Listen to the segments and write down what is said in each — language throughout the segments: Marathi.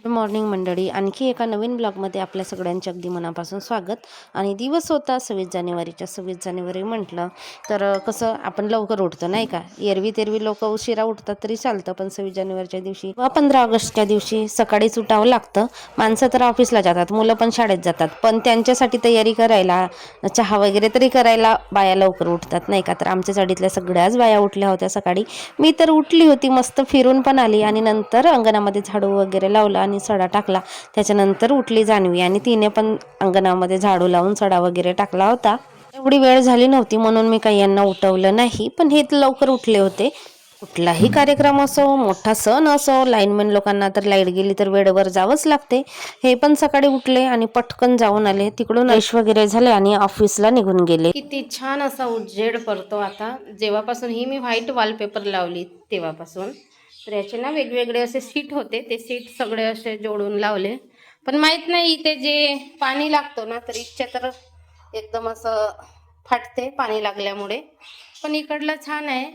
गुड मॉर्निंग मंडळी, आणखी एका नवीन ब्लॉगमध्ये आपल्या सगळ्यांचे अगदी मनापासून स्वागत. आणि दिवस होता 26 जानेवारी म्हटलं तर कसं आपण लवकर उठतो नाही का. एरवी लोक उशिरा उठतात तरी चालतं, पण 26 जानेवारीच्या दिवशी व 15 ऑगस्टच्या दिवशी सकाळीच उठावं लागतं. माणसं तर ऑफिसला जातात, मुलं पण शाळेत जातात, पण त्यांच्यासाठी तयारी करायला, चहा वगैरे तरी करायला बाया लवकर उठतात नाही का. तर आमच्या चाळीतल्या सगळ्याच बाया उठल्या होत्या सकाळी. मी तर उठली होती, मस्त फिरून पण आली आणि नंतर अंगणामध्ये झाडू वगैरे लावला आणि सडा टाकला. त्याच्यानंतर उठली जान्हवी आणि तिने पण अंगणामध्ये झाडू लावून सडा वगैरे टाकला होता. एवढी वेळ झाली नव्हती म्हणून मी काही यांना उठवलं नाही, पण हे लवकर उठले होते. कुठलाही कार्यक्रम असो, मोठा सण असो, लाईनमॅन लोकांना तर लाईट गेली तर वेळेवर जावंच लागते. हे पण सकाळी उठले आणि पटकन जाऊन आले, तिकडून फ्रेश वगैरे झाले आणि ऑफिसला निघून गेले. किती छान असा उजेड पडतो आता. जेव्हापासून ही मी व्हाईट वॉलपेपर लावली तेव्हापासून तर याचे ना वेगवेगळे असे सीट होते, ते सीट सगळे असे जोडून लावले. पण माहित नाही इथे जे पाणी लागतो ना, तर इच्छा तर एकदम असं फाटते पाणी लागल्यामुळे. पण इकडलं छान आहे.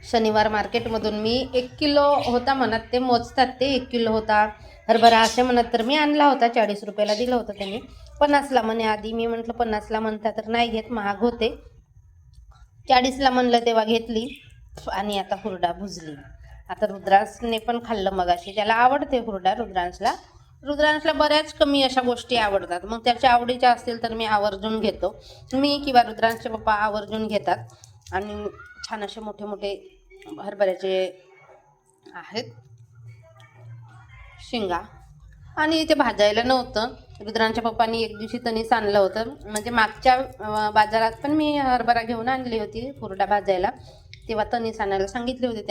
शनिवार मार्केटमधून मी 1 किलो होता म्हणत, ते मोजतात ते 1 किलो होता हरभरा असे म्हणत, तर मी आणला होता. 40 रुपयाला दिलं होतं त्यांनी. 50ला म्हणे आधी. मी म्हटलं 50ला म्हणता तर नाही घेत, महाग होते. 40ला म्हणलं तेव्हा घेतली आणि आता हुरडा भुजली. आता रुद्रांशने पण खाल्लं मगाशी, त्याला आवडते हुरडा रुद्रांशला बऱ्याच कमी अशा गोष्टी आवडतात. मग त्याच्या आवडीच्या असतील तर मी आवर्जून घेतो. मी किंवा रुद्रांशचे पप्पा आवर्जून घेतात. आणि छान असे मोठे मोठे हरभऱ्याचे आहेत शेंगा. आणि ते भाजायला नव्हतं. रुद्रांच्या पप्पांनी एक दिवशी तणीस आणलं होतं, म्हणजे मागच्या बाजारात पण मी हरभरा घेऊन आणली होती हुरडा भाजायला. तेव्हा तणीस आणायला सांगितले होते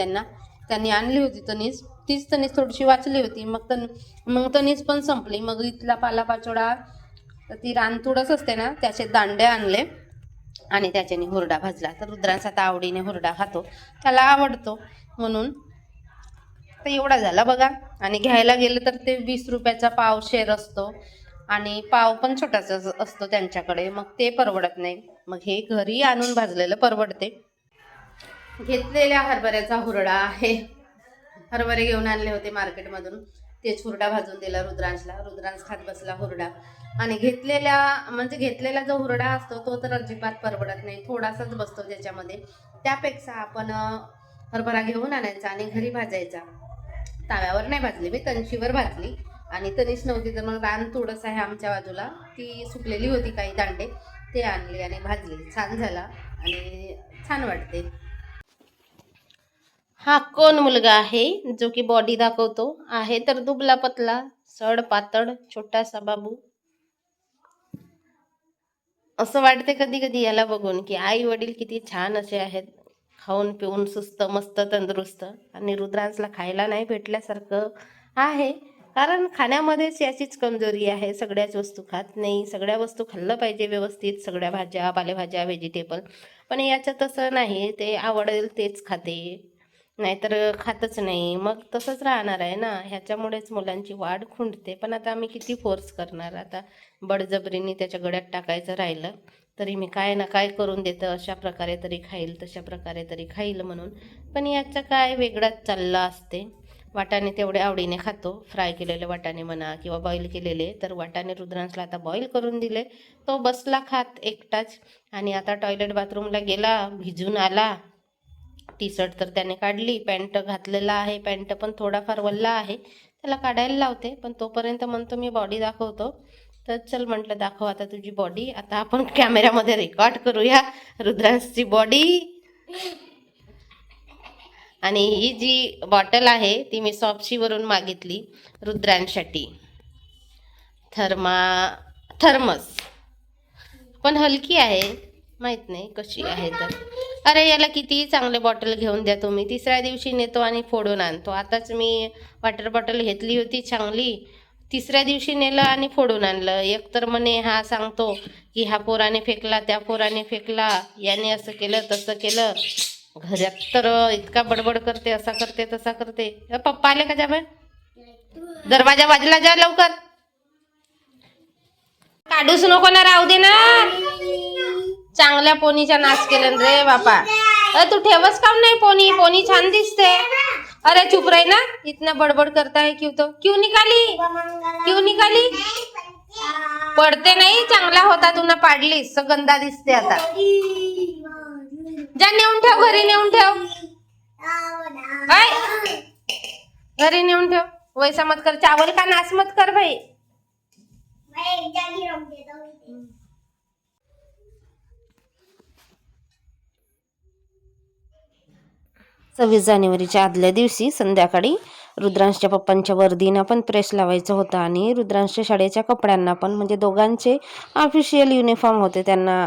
त्यांनी आणली होती तणीस. तीच तणीस थोडीशी वाचली होती. मग तणीस पण संपली. मग इथला पालापाचोळा, ती रानतुडच असते ना, त्याचे दांडे आणले आणि त्याच्याने हुरडा भाजला. तर रुद्रांचा आता आवडीने हुरडा खातो, त्याला आवडतो म्हणून. तर एवढा झाला बघा. आणि घ्यायला गेलं तर ते 20 रुपयाचा पाव शेर असतो आणि पाव पण छोटासा असतो त्यांच्याकडे, मग ते परवडत नाही. मग हे घरी आणून भाजलेलं परवडते. घेतलेल्या हरभऱ्याचा हुरडा आहे. हरभरे घेऊन आणले होते मार्केटमधून, तेच हुरडा भाजून दिला रुद्रांशला. रुद्रांश खात बसला हुरडा. आणि घेतलेला जो हुरडा असतो तो तर अजिबात परवडत नाही, थोडासाच बसतो त्याच्यामध्ये. त्यापेक्षा आपण हरभरा घेऊन आणायचा आणि घरी भाजायचा. ताव्यावर नाही भाजली मी, तणशीवर भाजली. आणि तणीस नव्हती तर मग रान थोडंसं आहे आमच्या बाजूला, ती सुकलेली होती काही दांडे, ते आणले आणि भाजली. छान झाला आणि छान वाटते. हा कोण मुलगा आहे जो की बॉडी दाखवतो? आहे तर दुबला पतला, सड पातळ, छोटासा बाबू. असं वाटते कधी कधी याला बघून की आई वडील किती छान असे आहेत, खाऊन पिऊन सुस्त मस्त तंदुरुस्त. आणि रुद्रांशला खायला नाही भेटल्यासारखं आहे, कारण खाण्यामध्येच याचीच कमजोरी आहे. सगळ्याच वस्तू खात नाही. सगळ्या वस्तू खाल्लं पाहिजे व्यवस्थित, सगळ्या भाज्या पालेभाज्या व्हेजिटेबल. पण याचं तसं नाही, ते आवडेल तेच खाते, नाहीतर खातच नाही. मग तसंच राहणार आहे ना. ह्याच्यामुळेच मुलांची वाढ खुंटते. पण आता आम्ही किती फोर्स करणार. आता बळजबरीने त्याच्या गळ्यात टाकायचं राहिलं तरी मी काय ना काय करून देतं, अशा प्रकारे तरी खाईल, तशा प्रकारे तरी खाईल म्हणून. पण याचं काय वेगळाच चाललं असते. वाटाणे तेवढे आवडीने खातो, फ्राय केलेले वाटाणे म्हणा किंवा बॉईल केलेले. तर वाटाणे रुद्रांशला आता बॉईल करून दिले, तो बसला खात एकटाच. आणि आता टॉयलेट बाथरूमला गेला, भिजून आला. टी शर्ट तर त्याने काढली, पॅन्ट घातलेला आहे, पॅन्ट पण थोडाफार वल्ला आहे, त्याला काढायला लावते. पण तोपर्यंत म्हणतो मी बॉडी दाखवतो. तर चल म्हटलं दाखव आता तुझी बॉडी. आता आपण कॅमेऱ्यामध्ये रेकॉर्ड करूया रुद्रांशची बॉडी. आणि ही जी बॉटल आहे ती मी सॉप्सीवरून मागितली रुद्रांसाठी, थर्मस. पण हलकी आहे, माहित नाही कशी आहे तर. अरे याला किती चांगले बॉटल घेऊन द्या तुम्ही, तिसऱ्या दिवशी नेतो आणि फोडून आणतो. आताच मी वॉटर बॉटल घेतली होती चांगली, तिसऱ्या दिवशी नेलं आणि फोडून आणलं. एक तर म्हणे हा सांगतो की ह्या पोराने फेकला, त्या पोराने फेकला, याने असं केलं तसं केलं. घरात तर इतका बडबड करते, असा करते तसा करते. पप्पा आले का जाबे? दरवाजा बाजूला जा लवकर. काढूच नको ना, राहू दे ना. चांगल्या पोनीचा नाच केला रे बापा. तू ठेवच काम नाही पोनी. पोनी छान दिसते. अरे चुप रही ना, इतना बडबड करता है क्यों? तो क्यों निकाली? क्यों निकाली? पडते नाही, चांगला होता तू ना पाडलीस. गंदा दिसते आता. जा नेऊन ठेव, घरी नेऊन ठेव. घरी नेऊन ठेव. वैसा मत कर, चावल का नाश मत कर भाई. 26 जानेवारीच्या आदल्या दिवशी संध्याकाळी रुद्रांशच्या पप्पांच्या वर्दींना पण प्रेस लावायचं होतं आणि रुद्रांशच्या शाळेच्या कपड्यांना पण, म्हणजे दोघांचे ऑफिशियल युनिफॉर्म होते त्यांना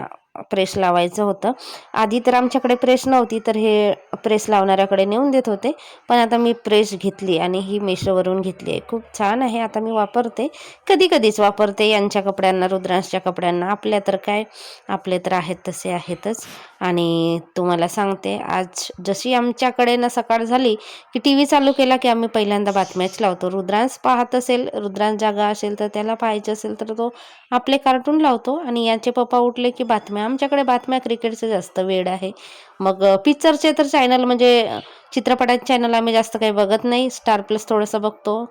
प्रेस लावायचं होतं. आधी तर आमच्याकडे प्रेस नव्हती, तर हे प्रेस लावणाऱ्याकडे नेऊन देत होते. पण आता मी प्रेस घेतली आणि ही मेशोवरून घेतली आहे. खूप छान आहे. आता मी वापरते, कधी कधीच वापरते यांच्या कपड्यांना, रुद्रांशच्या कपड्यांना. आपल्या तर काय, आपले तर आहेत तसे आहेतच. आणि तुम्हाला सांगते, आज जशी आमच्याकडे ना सकाळ झाली की टी व्ही चालू केला की आम्ही पहिल्यांदा बातम्याच लावतो. रुद्रांश पाहत असेल, रुद्रांश जागा असेल तर त्याला पाहायचं असेल तर तो आपले कार्टून लावतो आणि याचे पप्पा उठले की बातम्या. आमच्याकडे बातम्या क्रिकेटचं जास्त वेळ आहे. मग पिक्चरचे तर चॅनल, म्हणजे चित्रपटाचे चॅनल आम्ही जास्त काही बघत नाही. स्टार प्लस थोडंसं बघतो,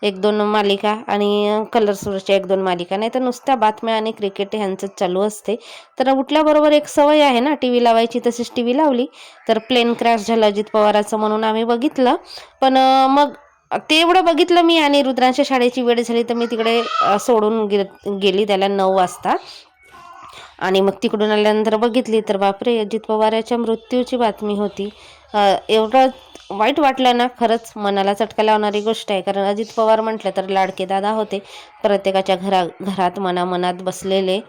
1-2 मालिका, आणि कलर्सवरच्या 1-2 मालिका. नाही तर नुसत्या बातम्या आणि क्रिकेट ह्यांचंच चालू असते. तर उठल्याबरोबर एक सवय आहे ना टी व्ही लावायची, तशीच टी व्ही लावली. तर प्लेन क्रॅश झालं अजित पवाराचं म्हणून आम्ही बघितलं. पण मग ते एवढं बघितलं मी, आणि रुद्रांच्या शाळेची वेळ झाली तर मी तिकडे सोडून गेली त्याला 9 वाजता. आणि मग तिकडून आल्यानंतर बघितली तर बापरे, अजित पवाराच्या मृत्यूची बातमी होती. एवढं वाईट वाटलं ना, खरंच मनाला चटका लावणारी गोष्ट आहे. कारण अजित पवार म्हटलं तर लाडके दादा होते, प्रत्येकाच्या घरात मनामनात बसलेले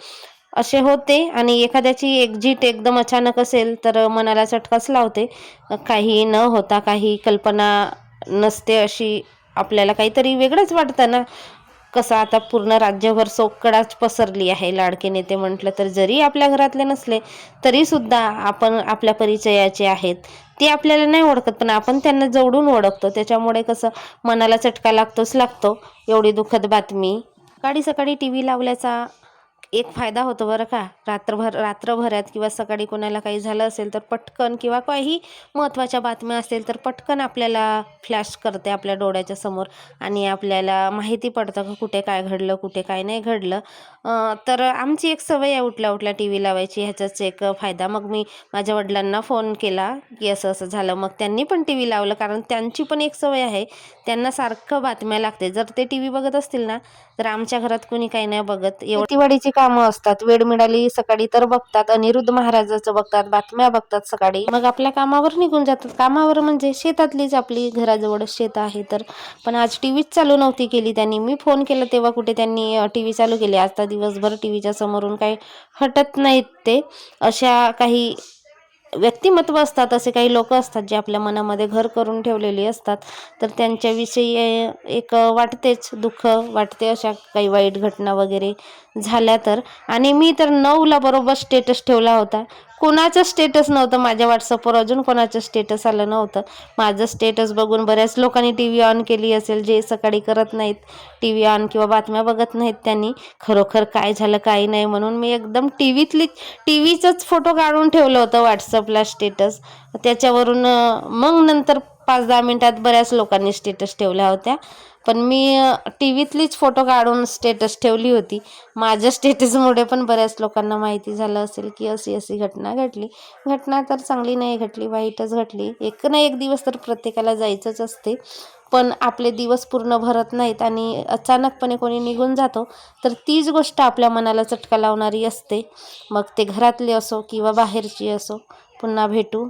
असे होते. आणि एखाद्याची एक्झिट एकदम अचानक असेल तर मनाला चटकाच लावते. काही न होता, काही कल्पना नसते अशी आपल्याला काहीतरी वेगळंच वाटतं ना. कसं आता पूर्ण राज्यभर सोकडाच पसरली आहे. लाडके नेते म्हटलं तर जरी आपल्या घरातले नसले तरी सुद्धा आपण आपल्या परिचयाचे आहेत, ते आपल्याला नाही ओळखत पण आपण त्यांना जवळून ओळखतो. त्याच्यामुळे कसं मनाला चटका लागतोच लागतो. एवढी दुःखद बातमी. सकाळी सकाळी टी व्ही लावल्याचा एक फायदा होतो बरं का. रात्रभरात किंवा सकाळी कोणाला काही झालं असेल तर पटकन, किंवा काही महत्त्वाच्या बातम्या असतील तर पटकन आपल्याला फ्लॅश करते आपल्या डोळ्याच्या समोर, आणि आपल्याला माहिती पडतं की कुठे काय घडलं, कुठे काय नाही घडलं. तर आमची एक सवय आहे उठल्या उठल्या टी व्ही लावायची. ह्याचाच एक फायदा. मग मी माझ्या वडिलांना फोन केला की असं असं झालं. मग त्यांनी पण टी व्ही लावलं, कारण त्यांची पण एक सवय आहे, त्यांना सारखं बातम्या लागते. जर ते टी व्ही बघत असतील ना तर आमच्या घरात कोणी काही नाही बघत. शेतीवाडीची कामं असतात, वेळ मिळाली सकाळी तर बघतात. अनिरुद्ध महाराजाचं बघतात, बातम्या बघतात सकाळी. मग आपल्या कामावर निघून जातात. कामावर म्हणजे शेतातलीच, आपली घराजवळच शेत आहे तर. पण आज टी व्हीच चालू नव्हती केली त्यांनी. मी फोन केला तेव्हा कुठे त्यांनी टी व्ही चालू केली. आता दिवसभर टी व्हीच्या समोरून काही हटत नाहीत ते. अशा काही व्यक्तिमत्व असतात, असे काही लोक असतात जे आपल्या मनामध्ये घर करून ठेवलेली असतात. तर त्यांच्याविषयी एक वाटतेच, दुःख वाटते अशा काही वाईट घटना वगैरे झाल्या तर. आणि मी तर 9ला बरोबर स्टेटस ठेवला होता. कोणाचं स्टेटस नव्हतं माझ्या व्हॉट्सअपवर, अजून कोणाचं स्टेटस आलं नव्हतं. माझं स्टेटस बघून बऱ्याच लोकांनी टी व्ही ऑन केली असेल, जे सकाळी करत नाहीत टी व्ही ऑन किंवा बातम्या बघत नाहीत. त्यांनी खरोखर काय झालं काही नाही म्हणून मी एकदम टी व्हीचंच फोटो काढून ठेवलं होतं व्हॉट्सअपला स्टेटस. त्याच्यावरून मग नंतर 5-10 मिनिटात बऱ्याच लोकांनी स्टेटस ठेवल्या होत्या. पण मी टी व्हीतलीच फोटो काढून स्टेटस ठेवली होती. माझ्या स्टेटसमुळे पण बऱ्याच लोकांना माहिती झालं असेल की अशी अशी घटना घडली. घटना तर चांगली नाही घडली, वाईटच घडली. एक ना एक दिवस तर प्रत्येकाला जायचंच असते. पण आपले दिवस पूर्ण भरत नाहीत आणि अचानकपणे कोणी निघून जातो तर तीच गोष्ट आपल्या मनाला चटका लावणारी असते. मग ते घरातले असो किंवा बाहेरची असो. पुन्हा भेटू.